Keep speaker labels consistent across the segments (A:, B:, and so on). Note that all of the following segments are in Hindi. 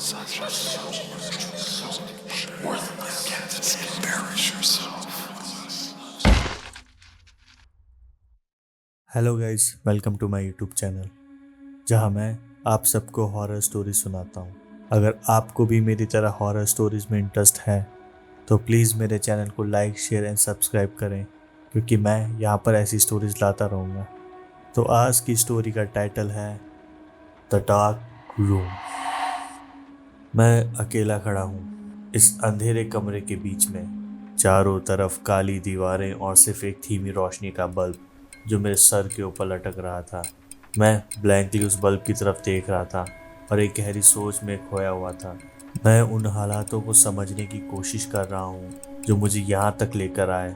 A: Hello guys, welcome to my YouTube channel जहां मैं आप सबको हॉरर स्टोरी सुनाता हूं। अगर आपको भी मेरी तरह हॉरर स्टोरीज में इंटरेस्ट है तो प्लीज़ मेरे चैनल को लाइक, शेयर एंड सब्सक्राइब करें, क्योंकि मैं यहां पर ऐसी स्टोरीज लाता रहूँगा। तो आज की स्टोरी का टाइटल है द डार्क रूम। मैं अकेला खड़ा हूँ इस अंधेरे कमरे के बीच में। चारों तरफ काली दीवारें और सिर्फ एक धीमी रोशनी का बल्ब जो मेरे सर के ऊपर लटक रहा था। मैं ब्लैंकली उस बल्ब की तरफ देख रहा था और एक गहरी सोच में खोया हुआ था। मैं उन हालातों को समझने की कोशिश कर रहा हूँ जो मुझे यहाँ तक लेकर आए,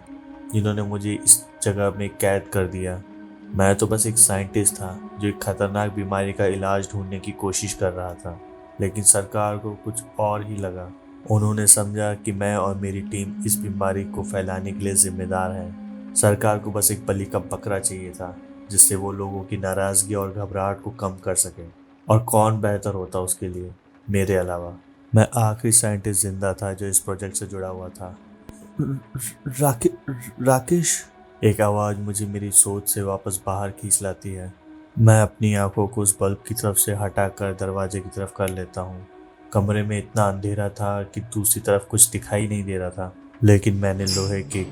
A: जिन्होंने मुझे इस जगह में कैद कर दिया। मैं तो बस एक साइंटिस्ट था जो एक खतरनाक बीमारी का इलाज ढूंढने की कोशिश कर रहा था, लेकिन सरकार को कुछ और ही लगा। उन्होंने समझा कि मैं और मेरी टीम इस बीमारी को फैलाने के लिए जिम्मेदार हैं। सरकार को बस एक बलि का बकरा चाहिए था जिससे वो लोगों की नाराजगी और घबराहट को कम कर सके। और कौन बेहतर होता उसके लिए मेरे अलावा। मैं आखिरी साइंटिस्ट जिंदा था जो इस प्रोजेक्ट से जुड़ा हुआ था। राके, राकेश, एक आवाज मुझे मेरी सोच से वापस बाहर खींच लाती है। मैं अपनी आंखों को उस बल्ब की तरफ से हटाकर दरवाजे की तरफ कर लेता हूँ। कमरे में इतना अंधेरा था कि दूसरी तरफ कुछ दिखाई नहीं दे रहा था, लेकिन मैंने लोहे के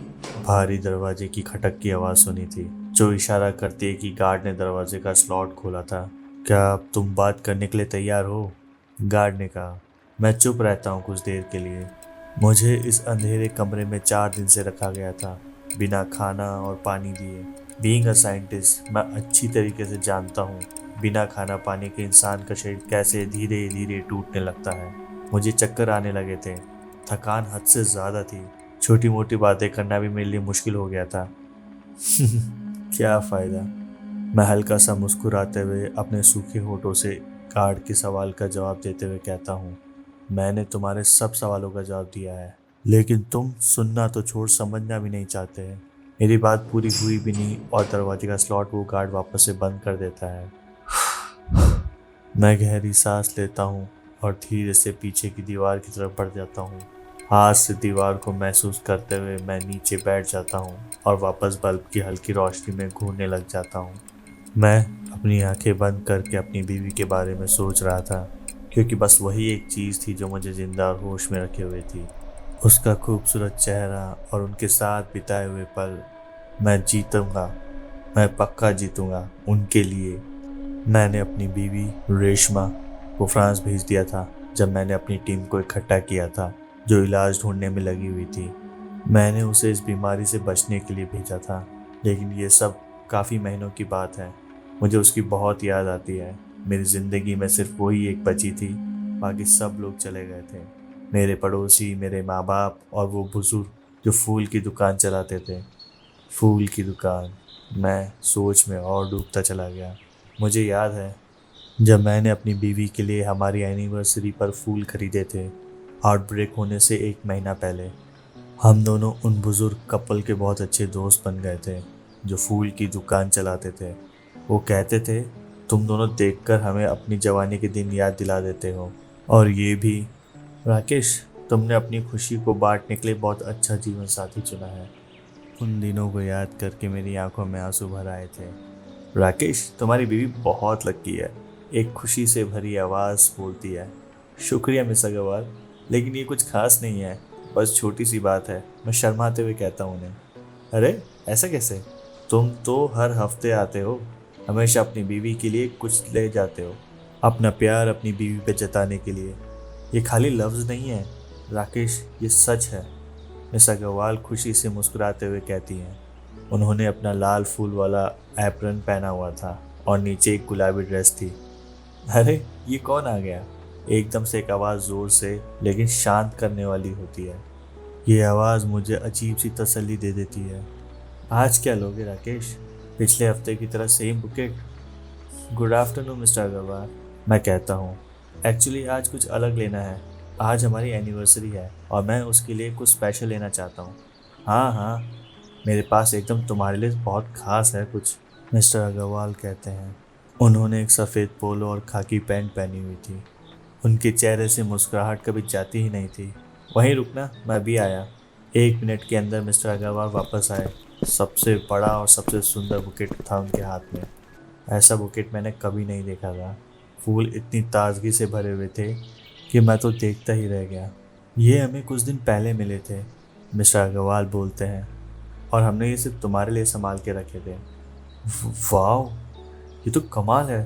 A: भारी दरवाजे की खटक की आवाज सुनी थी जो इशारा करती है कि गार्ड ने दरवाजे का स्लॉट खोला था। क्या अब तुम बात करने के लिए तैयार हो? गार्ड ने कहा। मैं चुप रहता हूँ कुछ देर के लिए। मुझे इस अंधेरे कमरे में 4 दिन से रखा गया था, बिना खाना और पानी दिए। बीइंग अ साइंटिस्ट, मैं अच्छी तरीके से जानता हूँ बिना खाना पानी के इंसान का शरीर कैसे धीरे धीरे टूटने लगता है। मुझे चक्कर आने लगे थे, थकान हद से ज़्यादा थी, छोटी मोटी बातें करना भी मेरे लिए मुश्किल हो गया था। क्या फ़ायदा, मैं हल्का सा मुस्कुराते हुए अपने सूखे होठों से गार्ड के सवाल का जवाब देते हुए कहता हूँ, मैंने तुम्हारे सब सवालों का जवाब दिया है, लेकिन तुम सुनना तो छोड़ समझना भी नहीं चाहते हैं। मेरी बात पूरी हुई भी नहीं और दरवाजे का स्लॉट वो गार्ड वापस से बंद कर देता है। मैं गहरी सांस लेता हूँ और धीरे से पीछे की दीवार की तरफ बढ़ जाता हूँ। हाथ से दीवार को महसूस करते हुए मैं नीचे बैठ जाता हूँ और वापस बल्ब की हल्की रोशनी में घूरने लग जाता हूँ। मैं अपनी आंखें बंद करके अपनी बीवी के बारे में सोच रहा था, क्योंकि बस वही एक चीज़ थी जो मुझे जिंदा और होश में रखे हुए थी। उसका खूबसूरत चेहरा और उनके साथ बिताए हुए पल। मैं जीतूंगा, मैं पक्का जीतूंगा उनके लिए। मैंने अपनी बीवी रेशमा को फ्रांस भेज दिया था जब मैंने अपनी टीम को इकट्ठा किया था जो इलाज ढूंढने में लगी हुई थी। मैंने उसे इस बीमारी से बचने के लिए भेजा था, लेकिन ये सब काफ़ी महीनों की बात है। मुझे उसकी बहुत याद आती है। मेरी ज़िंदगी में सिर्फ वही एक बची थी, बाकी सब लोग चले गए थे। मेरे पड़ोसी, मेरे माँ बाप और वो बुजुर्ग जो फूल की दुकान चलाते थे। फूल की दुकान। मैं सोच में और डूबता चला गया। मुझे याद है जब मैंने अपनी बीवी के लिए हमारी एनिवर्सरी पर फूल खरीदे थे, आउटब्रेक होने से 1 महीना पहले। हम दोनों उन बुजुर्ग कपल के बहुत अच्छे दोस्त बन गए थे जो फूल की दुकान चलाते थे। वो कहते थे, तुम दोनों देखकर हमें अपनी जवानी के दिन याद दिला देते हो। और ये भी, राकेश, तुमने अपनी खुशी को बांटने के लिए बहुत अच्छा जीवन साथी चुना है। उन दिनों को याद करके मेरी आंखों में आंसू भर आए थे। राकेश, तुम्हारी बीवी बहुत लकी है, एक खुशी से भरी आवाज़ बोलती है। शुक्रिया मिस अग्रवाल, लेकिन ये कुछ खास नहीं है, बस छोटी सी बात है। मैं शर्माते हुए कहता हूँ उन्हें। अरे, ऐसा कैसे? तुम तो हर हफ्ते आते हो, हमेशा अपनी बीवी के लिए कुछ ले जाते हो, अपना प्यार अपनी बीवी पे जताने के लिए। ये खाली लफ्ज़ नहीं है राकेश, ये सच है। मिस अग्रवाल खुशी से मुस्कुराते हुए कहती हैं। उन्होंने अपना लाल फूल वाला एप्रन पहना हुआ था और नीचे एक गुलाबी ड्रेस थी। अरे, ये कौन आ गया? एकदम से एक आवाज़ ज़ोर से लेकिन शांत करने वाली होती है। ये आवाज़ मुझे अजीब सी तसल्ली दे देती है। आज क्या लोगे राकेश? पिछले हफ्ते की तरह same bucket? Good afternoon mister Agarwal, मैं कहता हूँ। एक्चुअली आज कुछ अलग लेना है। आज हमारी एनिवर्सरी है और मैं उसके लिए कुछ स्पेशल लेना चाहता हूँ। हाँ हाँ, मेरे पास एकदम तुम्हारे लिए बहुत खास है कुछ, मिस्टर अग्रवाल कहते हैं। उन्होंने एक सफ़ेद पोलो और खाकी पैंट पहनी हुई थी। उनके चेहरे से मुस्कुराहट कभी जाती ही नहीं थी। वहीं रुकना, मैं भी आया। 1 मिनट के अंदर मिस्टर अग्रवाल वापस आए। सबसे बड़ा और सबसे सुंदर बुकेट था उनके हाथ में। ऐसा बुकेट मैंने कभी नहीं देखा था। फूल इतनी ताजगी से भरे हुए थे कि मैं तो देखता ही रह गया। ये हमें कुछ दिन पहले मिले थे, मिस्टर अग्रवाल बोलते हैं, और हमने ये सिर्फ तुम्हारे लिए संभाल के रखे थे। वाओ, ये तो कमाल है,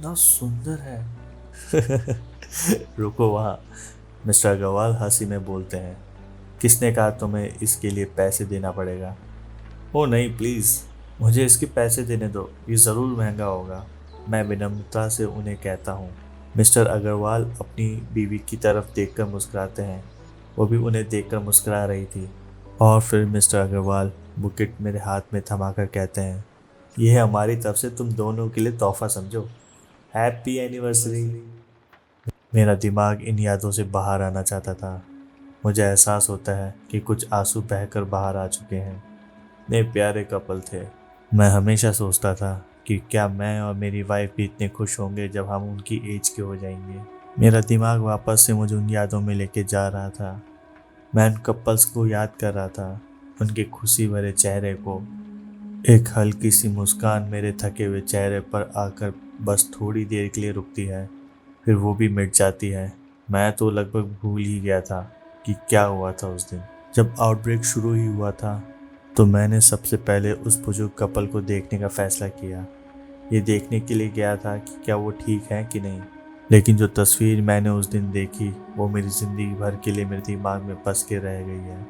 A: ना सुंदर है। रुको वहाँ, मिस्टर अग्रवाल हंसी में बोलते हैं। किसने कहा तुम्हें इसके लिए पैसे देना पड़ेगा? ओ नहीं, प्लीज़, मुझे इसके पैसे देने दो, ये ज़रूर महंगा होगा, मैं विनम्रता से उन्हें कहता हूँ। मिस्टर अग्रवाल अपनी बीवी की तरफ देखकर मुस्कुराते हैं। वो भी उन्हें देखकर मुस्कुरा रही थी। और फिर मिस्टर अग्रवाल बुकेट मेरे हाथ में थमाकर कहते हैं, ये हमारी तरफ से तुम दोनों के लिए तोहफा समझो। Happy anniversary. मेरा दिमाग इन यादों से बाहर आना चाहता था। मुझे एहसास होता है कि कुछ आंसू बहकर बाहर आ चुके हैं। इतने प्यारे कपल थे। मैं हमेशा सोचता था कि क्या मैं और मेरी वाइफ भी इतने खुश होंगे जब हम उनकी एज के हो जाएंगे। मेरा दिमाग वापस से मुझे उन यादों में लेके जा रहा था। मैं उन कपल्स को याद कर रहा था, उनके खुशी भरे चेहरे को। एक हल्की सी मुस्कान मेरे थके हुए चेहरे पर आकर बस थोड़ी देर के लिए रुकती है, फिर वो भी मिट जाती है। मैं तो लगभग भूल ही गया था कि क्या हुआ था उस दिन। जब आउटब्रेक शुरू ही हुआ था तो मैंने सबसे पहले उस बुजुर्ग कपल को देखने का फैसला किया। ये देखने के लिए गया था कि क्या वो ठीक है कि नहीं। लेकिन जो तस्वीर मैंने उस दिन देखी वो मेरी ज़िंदगी भर के लिए मेरे दिमाग में बस के रह गई है।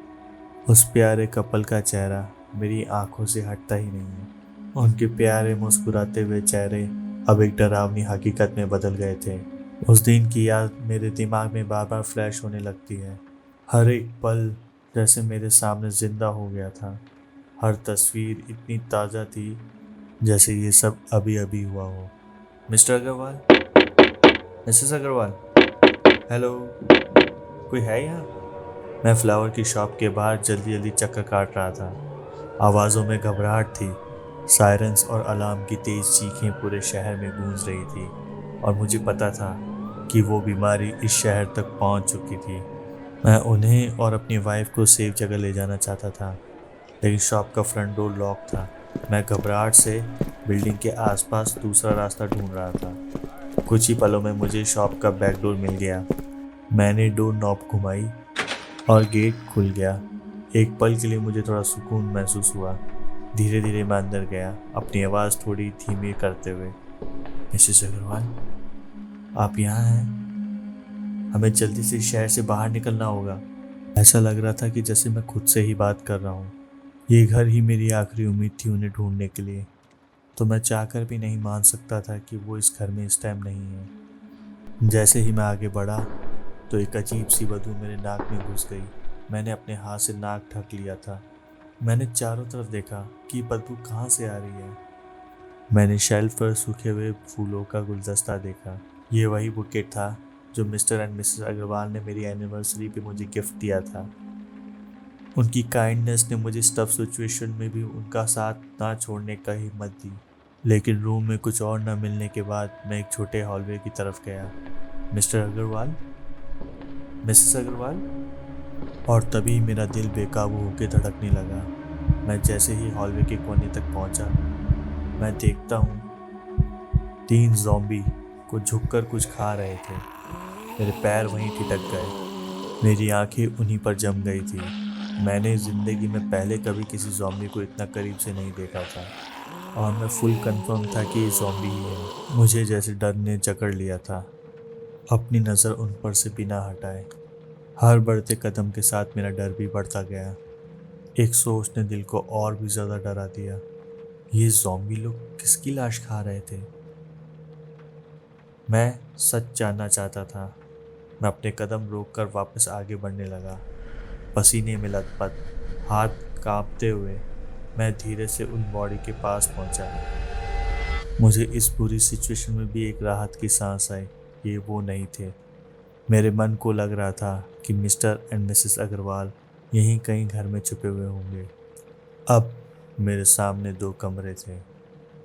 A: उस प्यारे कपल का चेहरा मेरी आंखों से हटता ही नहीं है। उनके प्यारे मुस्कुराते हुए चेहरे अब एक डरावनी हकीकत में बदल गए थे। उस दिन की याद मेरे दिमाग में बार बार फ्लैश होने लगती है। हर एक पल जैसे मेरे सामने जिंदा हो गया था। हर तस्वीर इतनी ताज़ा थी जैसे ये सब अभी अभी हुआ हो। Mister Agarwal, Mrs Agarwal, hello, कोई है यहाँ? मैं फ्लावर की शॉप के बाहर जल्दी जल्दी चक्कर काट रहा था। आवाज़ों में घबराहट थी। सायरन्स और अलार्म की तेज चीखें पूरे शहर में गूंज रही थी, और मुझे पता था कि वो बीमारी इस शहर तक पहुंच चुकी थी। मैं उन्हें और अपनी वाइफ को सेफ जगह ले जाना चाहता था, लेकिन शॉप का फ्रंट डोर लॉक था। मैं घबराहट से बिल्डिंग के आसपास दूसरा रास्ता ढूंढ रहा था। कुछ ही पलों में मुझे शॉप का बैक डोर मिल गया। मैंने डोर नॉब घुमाई और गेट खुल गया। एक पल के लिए मुझे थोड़ा सुकून महसूस हुआ। धीरे धीरे मैं अंदर गया, अपनी आवाज़ थोड़ी धीमी करते हुए। मिसेस अग्रवाल, आप यहाँ हैं? हमें जल्दी से शहर से बाहर निकलना होगा। ऐसा लग रहा था कि जैसे मैं खुद से ही बात कर रहा हूँ। ये घर ही मेरी आखिरी उम्मीद थी उन्हें ढूंढने के लिए। तो मैं चाहकर भी नहीं मान सकता था कि वो इस घर में इस टाइम नहीं है। जैसे ही मैं आगे बढ़ा तो एक अजीब सी बदबू मेरे नाक में घुस गई। मैंने अपने हाथ से नाक ढक लिया था। मैंने चारों तरफ देखा कि बदबू कहाँ से आ रही है। मैंने शेल्फ पर सूखे हुए फूलों का गुलदस्ता देखा। ये वही बुकेट था जो मिस्टर एंड मिसेस अग्रवाल ने मेरी एनिवर्सरी पे मुझे गिफ्ट दिया था। उनकी काइंडनेस ने मुझे इस टफ सिचुएशन में भी उनका साथ ना छोड़ने का हिम्मत दी। लेकिन रूम में कुछ और न मिलने के बाद मैं एक छोटे हॉलवे की तरफ गया। मिस्टर अग्रवाल, मिसेस अग्रवाल, और तभी मेरा दिल बेकाबू होकर धड़कने लगा। मैं जैसे ही हॉलवे के कोने तक पहुंचा, मैं देखता हूँ 3 ज़ॉम्बी को झुककर कुछ खा रहे थे। मेरे पैर वहीं ठिठक गए। मेरी आंखें उन्हीं पर जम गई थी। मैंने ज़िंदगी में पहले कभी किसी ज़ॉम्बी को इतना करीब से नहीं देखा था, और मैं फुल कंफर्म था कि ये ज़ॉम्बी ही है। मुझे जैसे डर ने जकड़ लिया था। अपनी नज़र उन पर से बिना हटाए, हर बढ़ते कदम के साथ मेरा डर भी बढ़ता गया। एक सोच ने दिल को और भी ज़्यादा डरा दिया। ये ज़ॉम्बी लोग किसकी लाश खा रहे थे? मैं सच जानना चाहता था। मैं अपने कदम रोककर वापस आगे बढ़ने लगा, पसीने में लथपथ, हाथ कांपते हुए। मैं धीरे से उन बॉडी के पास पहुंचा। मुझे इस बुरी सिचुएशन में भी एक राहत की सांस आई। ये वो नहीं थे। मेरे मन को लग रहा था कि मिस्टर एंड मिसेस अग्रवाल यहीं कहीं घर में छुपे हुए होंगे। अब मेरे सामने 2 कमरे थे।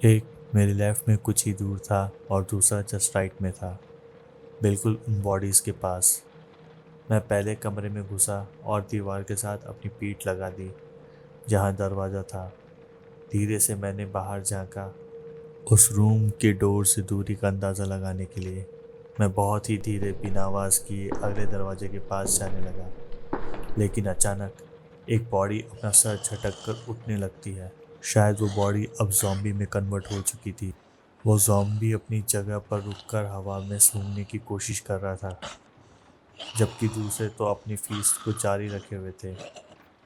A: एक मेरे लेफ्ट में कुछ ही दूर था और दूसरा जस्ट राइट में था। बिल्कुल उन बॉडीज़ के पास। मैं पहले कमरे में घुसा और दीवार के साथ अपनी पीठ लगा दी जहाँ दरवाज़ा था। धीरे से मैंने बाहर झांका, उस रूम के डोर से दूरी का अंदाज़ा लगाने के लिए। मैं बहुत ही धीरे बिना आवाज़ किए अगले दरवाजे के पास जाने लगा, लेकिन अचानक एक बॉडी अपना सर झटक कर उठने लगती है। शायद वो बॉडी अब जॉम्बी में कन्वर्ट हो चुकी थी। वो जॉम्बी अपनी जगह पर रुककर हवा में सूंघने की कोशिश कर रहा था, जबकि दूसरे तो अपनी फीस्ट को जारी रखे हुए थे।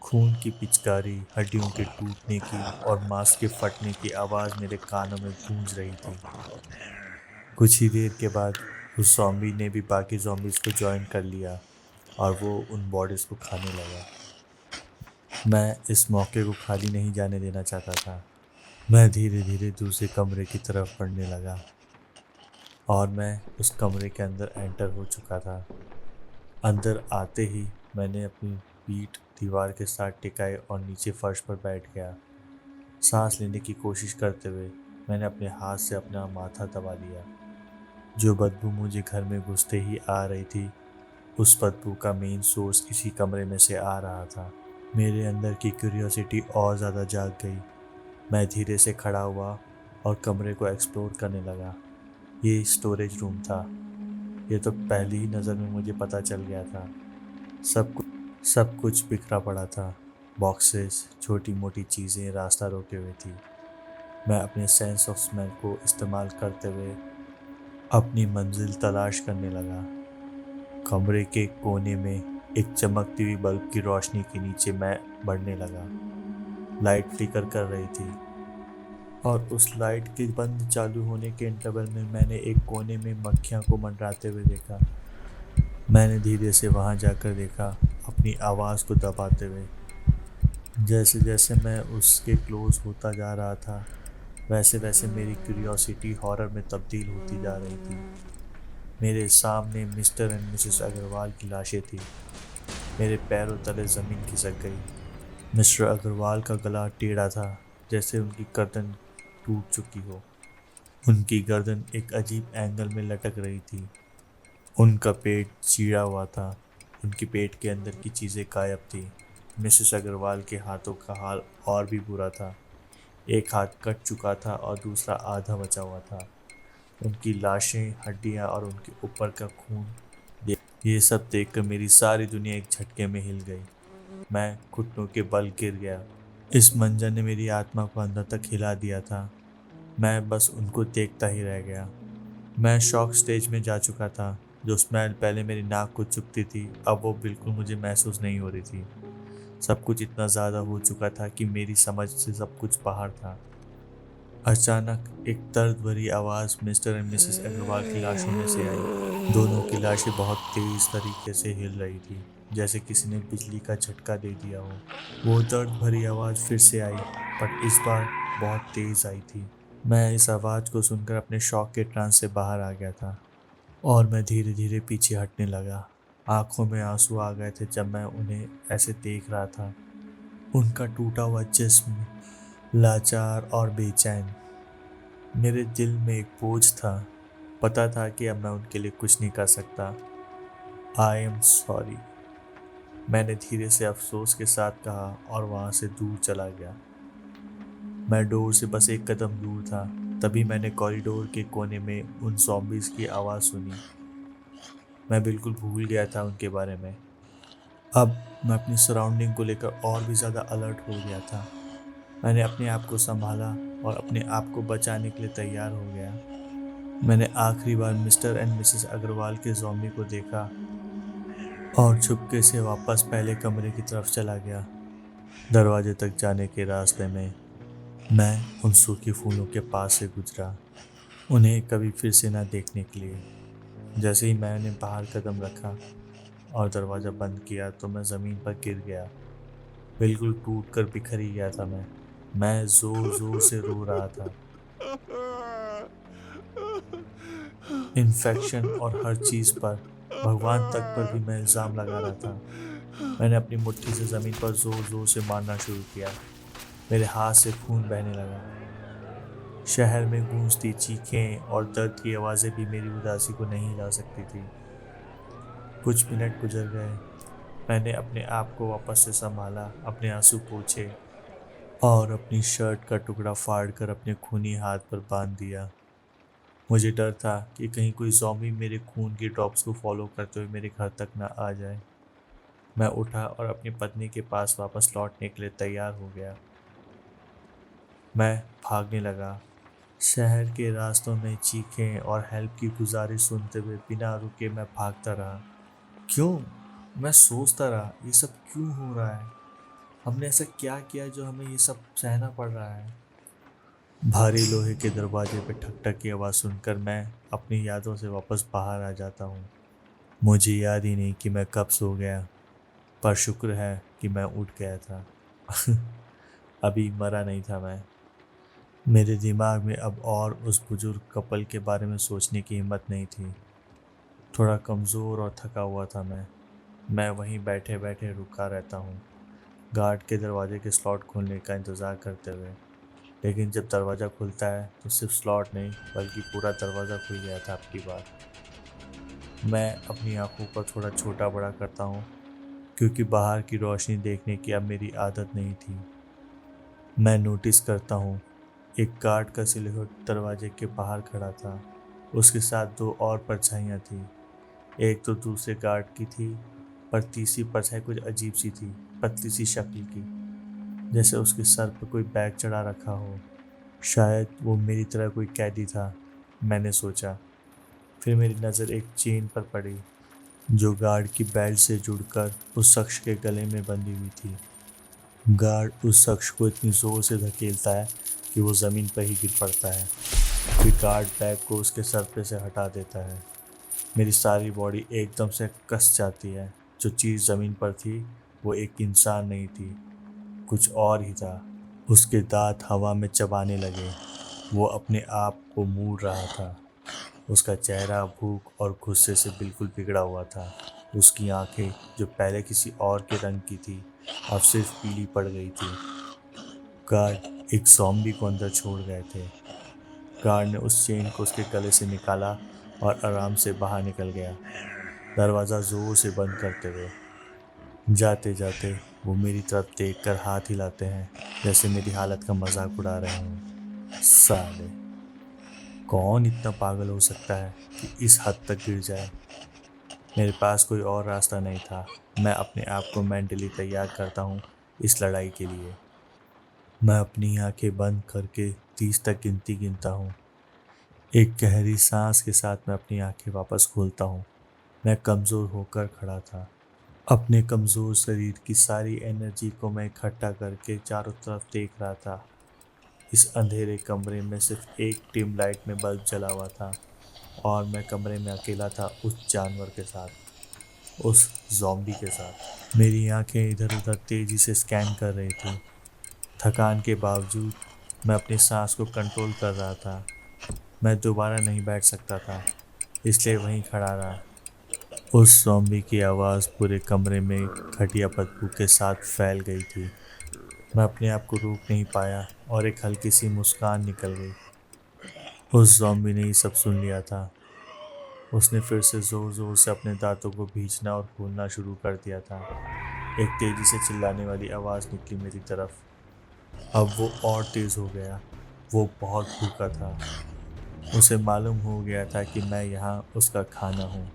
A: खून की पिचकारी, हड्डियों के टूटने की और मांस के फटने की आवाज़ मेरे कानों में गूंज रही थी। कुछ ही देर के बाद उस ज़ॉम्बी ने भी बाकी ज़ॉम्बीज़ को ज्वाइन कर लिया और वो उन बॉडीज़ को खाने लगा। मैं इस मौके को खाली नहीं जाने देना चाहता था। मैं धीरे धीरे दूसरे कमरे की तरफ बढ़ने लगा और मैं उस कमरे के अंदर एंटर हो चुका था। अंदर आते ही मैंने अपनी पीठ दीवार के साथ टिकाई और नीचे फर्श पर बैठ गया। सांस लेने की कोशिश करते हुए मैंने अपने हाथ से अपना माथा दबा लिया। जो बदबू मुझे घर में घुसते ही आ रही थी, उस बदबू का मेन सोर्स इसी कमरे में से आ रहा था। मेरे अंदर की क्यूरियोसिटी और ज़्यादा जाग गई। मैं धीरे से खड़ा हुआ और कमरे को एक्सप्लोर करने लगा। ये स्टोरेज रूम था। ये तो पहली ही नज़र में मुझे पता चल गया था। सब कुछ बिखरा पड़ा था। बॉक्सेस, छोटी मोटी चीज़ें रास्ता रोके हुए थी। मैं अपने सेंस ऑफ स्मेल को इस्तेमाल करते हुए अपनी मंजिल तलाश करने लगा। कमरे के कोने में एक चमकती हुई बल्ब की रोशनी के नीचे मैं बढ़ने लगा। लाइट फ्लिकर कर रही थी और उस लाइट के बंद चालू होने के इंटरवल में मैंने एक कोने में मक्खियाँ को मंडराते हुए देखा। मैंने धीरे से वहाँ जाकर देखा, अपनी आवाज़ को दबाते हुए। जैसे जैसे मैं उसके क्लोज होता जा रहा था, वैसे वैसे मेरी क्यूरियोसिटी हॉरर में तब्दील होती जा रही थी। मेरे सामने मिस्टर एंड मिसेस अग्रवाल की लाशें थी। मेरे पैरों तले ज़मीन खिसक गई। मिस्टर अग्रवाल का गला टेढ़ा था, जैसे उनकी गर्दन टूट चुकी हो। उनकी गर्दन एक अजीब एंगल में लटक रही थी। उनका पेट चीरा हुआ था। उनके पेट के अंदर की चीज़ें गायब थी। मिसेस अग्रवाल के हाथों का हाल और भी बुरा था। एक हाथ कट चुका था और दूसरा आधा बचा हुआ था। उनकी लाशें, हड्डियां और उनके ऊपर का खून, ये सब देखकर मेरी सारी दुनिया एक झटके में हिल गई। मैं घुटनों के बल गिर गया। इस मंजर ने मेरी आत्मा को अंदर तक हिला दिया था। मैं बस उनको देखता ही रह गया। मैं शॉक स्टेज में जा चुका था। जो स्मेल पहले मेरी नाक को चुभती थी, अब वो बिल्कुल मुझे महसूस नहीं हो रही थी। सब कुछ इतना ज़्यादा हो चुका था कि मेरी समझ से सब कुछ बाहर था। अचानक एक दर्द भरी आवाज़ मिस्टर एंड मिसेस अग्रवाल की लाशों में से आई। दोनों की लाशें बहुत तेज़ तरीके से हिल रही थी, जैसे किसी ने बिजली का झटका दे दिया हो। वो दर्द भरी आवाज़ फिर से आई, पर इस बार बहुत तेज़ आई थी। मैं इस आवाज़ को सुनकर अपने शॉक के ट्रांस से बाहर आ गया था और मैं धीरे धीरे पीछे हटने लगा। आंखों में आंसू आ गए थे जब मैं उन्हें ऐसे देख रहा था। उनका टूटा हुआ जिस्म, लाचार और बेचैन। मेरे दिल में एक बोझ था। पता था कि अब मैं उनके लिए कुछ नहीं कर सकता। आई एम सॉरी, मैंने धीरे से अफसोस के साथ कहा और वहाँ से दूर चला गया। मैं डोर से बस एक कदम दूर था, तभी मैंने कॉरिडोर के कोने में उन ज़ॉम्बीज़ की आवाज़ सुनी। मैं बिल्कुल भूल गया था उनके बारे में। अब मैं अपनी सराउंडिंग को लेकर और भी ज़्यादा अलर्ट हो गया था। मैंने अपने आप को संभाला और अपने आप को बचाने के लिए तैयार हो गया। मैंने आखिरी बार मिस्टर एंड मिसेस अग्रवाल के ज़ॉम्बी को देखा और चुपके से वापस पहले कमरे की तरफ चला गया। दरवाजे तक जाने के रास्ते में मैं उन सूखे फूलों के पास से गुजरा, उन्हें कभी फिर से ना देखने के लिए। जैसे ही मैंने बाहर कदम रखा और दरवाज़ा बंद किया तो मैं ज़मीन पर गिर गया। बिल्कुल टूट कर बिखर ही गया था। मैं ज़ोर ज़ोर से रो रहा था। इन्फेक्शन और हर चीज़ पर, भगवान तक पर भी मैं इल्ज़ाम लगा रहा था। मैंने अपनी मुट्ठी से ज़मीन पर ज़ोर ज़ोर से मारना शुरू किया। मेरे हाथ से खून बहने लगा। शहर में गूंजती चीखें और दर्द की आवाज़ें भी मेरी उदासी को नहीं हिला सकती थी। कुछ मिनट गुजर गए। मैंने अपने आप को वापस से संभाला, अपने आंसू पोंछे और अपनी शर्ट का टुकड़ा फाड़कर अपने खूनी हाथ पर बांध दिया। मुझे डर था कि कहीं कोई ज़ॉम्बी मेरे खून की ड्रॉप्स को फॉलो करते हुए मेरे घर तक न आ जाए। मैं उठा और अपनी पत्नी के पास वापस लौटने के लिए तैयार हो गया। मैं भागने लगा। शहर के रास्तों में चीखें और हेल्प की गुजारिश सुनते हुए बिना रुके मैं भागता रहा। क्यों? मैं सोचता रहा, ये सब क्यों हो रहा है? हमने ऐसा क्या किया जो हमें ये सब सहना पड़ रहा है? भारी लोहे के दरवाजे पे ठक ठक की आवाज़ सुनकर मैं अपनी यादों से वापस बाहर आ जाता हूँ। मुझे याद ही नहीं कि मैं कब सो गया, पर शुक्र है कि मैं उठ गया था। अभी मरा नहीं था मैं। मेरे दिमाग में अब और उस बुजुर्ग कपल के बारे में सोचने की हिम्मत नहीं थी। थोड़ा कमज़ोर और थका हुआ था मैं वहीं बैठे बैठे रुका रहता हूँ, गार्ड के दरवाजे के स्लॉट खोलने का इंतज़ार करते हुए। लेकिन जब दरवाज़ा खुलता है तो सिर्फ स्लॉट नहीं बल्कि पूरा दरवाज़ा खुल गया था अब की बार। मैं अपनी आंखों को थोड़ा छोटा बड़ा करता हूँ क्योंकि बाहर की रोशनी देखने की अब मेरी आदत नहीं थी। मैं नोटिस करता हूँ एक गार्ड का सिलहट दरवाजे के बाहर खड़ा था। उसके साथ दो और परछाइयाँ थी। एक तो दूसरे गार्ड की थी, पर तीसरी परछाई कुछ अजीब सी थी, पतली सी शक्ल की, जैसे उसके सर पर कोई बैग चढ़ा रखा हो। शायद वो मेरी तरह कोई कैदी था, मैंने सोचा। फिर मेरी नज़र एक चेन पर पड़ी जो गार्ड की बेल्ट से जुड़कर उस शख्स के गले में बंधी हुई थी। गार्ड उस शख्स को इतनी जोर से धकेलता है कि वो ज़मीन पर ही गिर पड़ता है। फिर गार्ड बैग को उसके सर पे से हटा देता है। मेरी सारी बॉडी एकदम से कस जाती है। जो चीज़ ज़मीन पर थी वो एक इंसान नहीं थी, कुछ और ही था। उसके दांत हवा में चबाने लगे। वो अपने आप को मूड़ रहा था। उसका चेहरा भूख और गुस्से से बिल्कुल बिगड़ा हुआ था। उसकी आंखें जो पहले किसी और के रंग की थी अब सिर्फ पीली पड़ गई थी। गार्ड एक ज़ॉम्बी को अंदर छोड़ गए थे। गार्ड ने उस चेन को उसके गले से निकाला और आराम से बाहर निकल गया, दरवाज़ा जोर से बंद करते हुए। जाते जाते वो मेरी तरफ देखकर हाथ हिलाते हैं जैसे मेरी हालत का मजाक उड़ा रहे हों। साले, कौन इतना पागल हो सकता है कि इस हद तक गिर जाए? मेरे पास कोई और रास्ता नहीं था। मैं अपने आप को मेंटली तैयार करता हूँ इस लड़ाई के लिए। मैं अपनी आंखें बंद करके 30 तक गिनती गिनता हूँ। एक गहरी सांस के साथ मैं अपनी आंखें वापस खोलता हूँ। मैं कमज़ोर होकर खड़ा था। अपने कमज़ोर शरीर की सारी एनर्जी को मैं इकट्ठा करके चारों तरफ देख रहा था। इस अंधेरे कमरे में सिर्फ एक डिम लाइट में बल्ब जला हुआ था और मैं कमरे में अकेला था उस जानवर के साथ, उस ज़ॉम्बी के साथ। मेरी आंखें इधर उधर तेज़ी से स्कैन कर रही थी। थकान के बावजूद मैं अपनी सांस को कंट्रोल कर रहा था। मैं दोबारा नहीं बैठ सकता था, इसलिए वहीं खड़ा रहा। उस ज़ॉम्बी की आवाज़ पूरे कमरे में घटिया बदबू के साथ फैल गई थी। मैं अपने आप को रोक नहीं पाया और एक हल्की सी मुस्कान निकल गई। उस ज़ॉम्बी ने ये सब सुन लिया था। उसने फिर से ज़ोर ज़ोर से अपने दांतों को भींचना और खोलना शुरू कर दिया था। एक तेज़ी से चिल्लाने वाली आवाज़ निकली मेरी तरफ। अब वो और तेज़ हो गया। वो बहुत भूखा था। उसे मालूम हो गया था कि मैं यहाँ उसका खाना हूँ।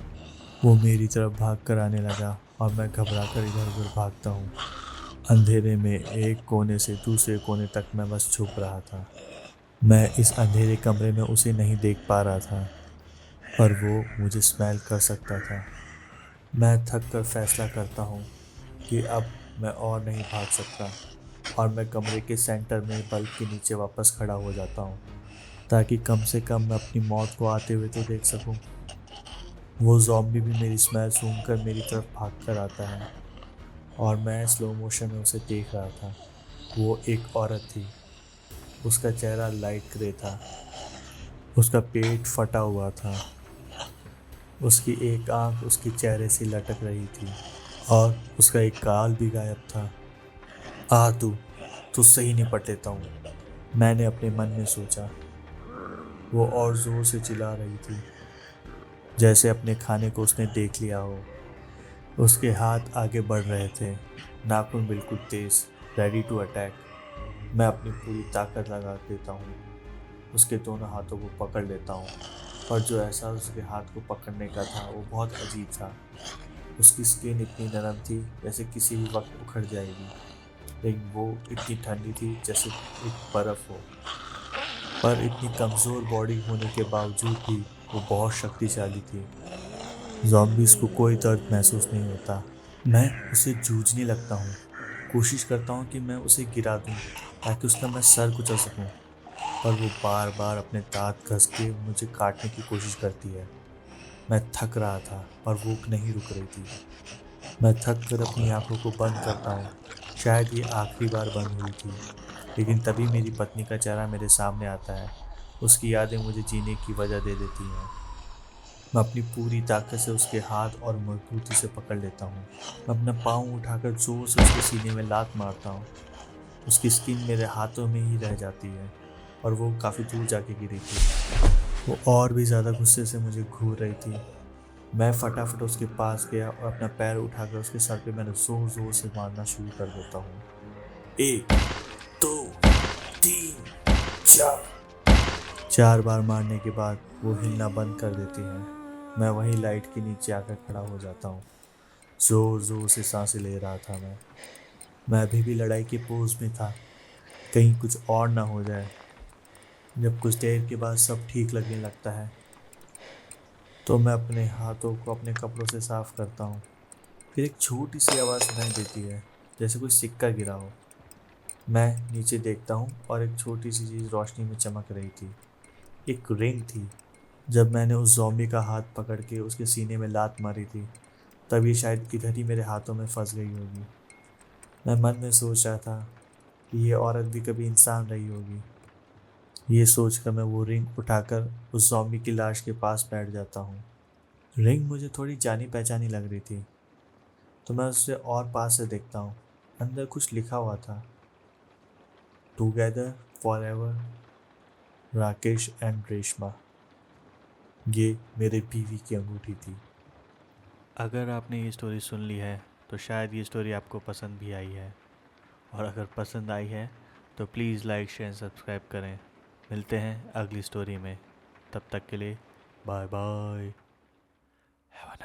A: वो मेरी तरफ भाग कर आने लगा और मैं घबरा कर इधर उधर भागता हूँ। अंधेरे में एक कोने से दूसरे कोने तक मैं बस छुप रहा था। मैं इस अंधेरे कमरे में उसे नहीं देख पा रहा था, पर वो मुझे स्मेल कर सकता था। मैं थक कर फैसला करता हूँ कि अब मैं और नहीं भाग सकता और मैं कमरे के सेंटर में बल्ब के नीचे वापस खड़ा हो जाता हूँ ताकि कम से कम मैं अपनी मौत को आते हुए तो देख सकूं। वो ज़ॉम्बी भी मेरी स्मेल सूंघकर मेरी तरफ भाग कर आता है और मैं स्लो मोशन में उसे देख रहा था। वो एक औरत थी। उसका चेहरा लाइट ग्रे था। उसका पेट फटा हुआ था। उसकी एक आंख उसके चेहरे से लटक रही थी और उसका एक गाल भी गायब था। आ तू तुझसे ही निपट लेता हूँ, मैंने अपने मन में सोचा। वो और ज़ोर से चिल्ला रही थी, जैसे अपने खाने को उसने देख लिया हो। उसके हाथ आगे बढ़ रहे थे, नाखून बिल्कुल तेज, रेडी टू अटैक। मैं अपनी पूरी ताकत लगा देता हूँ, उसके दोनों हाथों को पकड़ लेता हूँ। पर जो एहसास उसके हाथ को पकड़ने का था वो बहुत अजीब था। उसकी स्किन इतनी नरम थी जैसे किसी भी वक्त उखड़ जाएगी, लेकिन वो इतनी ठंडी थी जैसे एक बर्फ हो। पर इतनी कमज़ोर बॉडी होने के बावजूद भी वो बहुत शक्तिशाली थी। जॉम्बीज को कोई दर्द महसूस नहीं होता। मैं उसे जूझने लगता हूँ, कोशिश करता हूँ कि मैं उसे गिरा दूँ ताकि उसका मैं सर कुचल सकूँ। पर वो बार बार अपने दांत घस के मुझे काटने की कोशिश करती है। मैं थक रहा था पर भूख नहीं रुक रही थी। मैं थक कर अपनी आंखों को बंद करता हूँ, शायद ये आखिरी बार बंद हुई थी। लेकिन तभी मेरी पत्नी का चेहरा मेरे सामने आता है। उसकी यादें मुझे जीने की वजह दे देती हैं। मैं अपनी पूरी ताकत से उसके हाथ और मजबूती से पकड़ लेता हूँ। मैं अपना पाँव उठाकर जोर से उसके सीने में लात मारता हूँ। उसकी स्किन मेरे हाथों में ही रह जाती है और वो काफ़ी दूर जाके गिरी थी। वो और भी ज़्यादा गुस्से से मुझे घूर रही थी। मैं फटाफट उसके पास गया और अपना पैर उठाकर उसके सर पे मैंने जोर जोर से मारना शुरू कर देता हूँ। एक, दो, तीन, चार। 4 बार मारने के बाद वो हिलना बंद कर देती है। मैं वहीं लाइट के नीचे आकर खड़ा हो जाता हूँ। जोर जोर से सांसें ले रहा था मैं अभी भी लड़ाई के पोज में था, कहीं कुछ और ना हो जाए। जब कुछ देर के बाद सब ठीक लगने लगता है तो मैं अपने हाथों को अपने कपड़ों से साफ करता हूँ। फिर एक छोटी सी आवाज़ सुनाई देती है, जैसे कोई सिक्का गिरा हो। मैं नीचे देखता हूँ और एक छोटी सी चीज़ रोशनी में चमक रही थी। एक रिंग थी। जब मैंने उस ज़ॉम्बी का हाथ पकड़ के उसके सीने में लात मारी थी, तब ये शायद इधर ही मेरे हाथों में फंस गई होगी। मैं मन में सोच रहा था कि ये औरत भी कभी इंसान रही होगी। ये सोचकर मैं वो रिंग उठाकर उस ज़ॉम्बी की लाश के पास बैठ जाता हूँ। रिंग मुझे थोड़ी जानी पहचानी लग रही थी, तो मैं उसे और पास से देखता हूँ। अंदर कुछ लिखा हुआ था, together for ever, Rakesh and Reshma. ये मेरे बीवी की अंगूठी थी। अगर आपने ये स्टोरी सुन ली है तो शायद ये स्टोरी आपको पसंद भी आई है, और अगर पसंद आई है तो प्लीज़ लाइक शेयर सब्सक्राइब करें। मिलते हैं अगली स्टोरी में, तब तक के लिए बाय बाय। Have a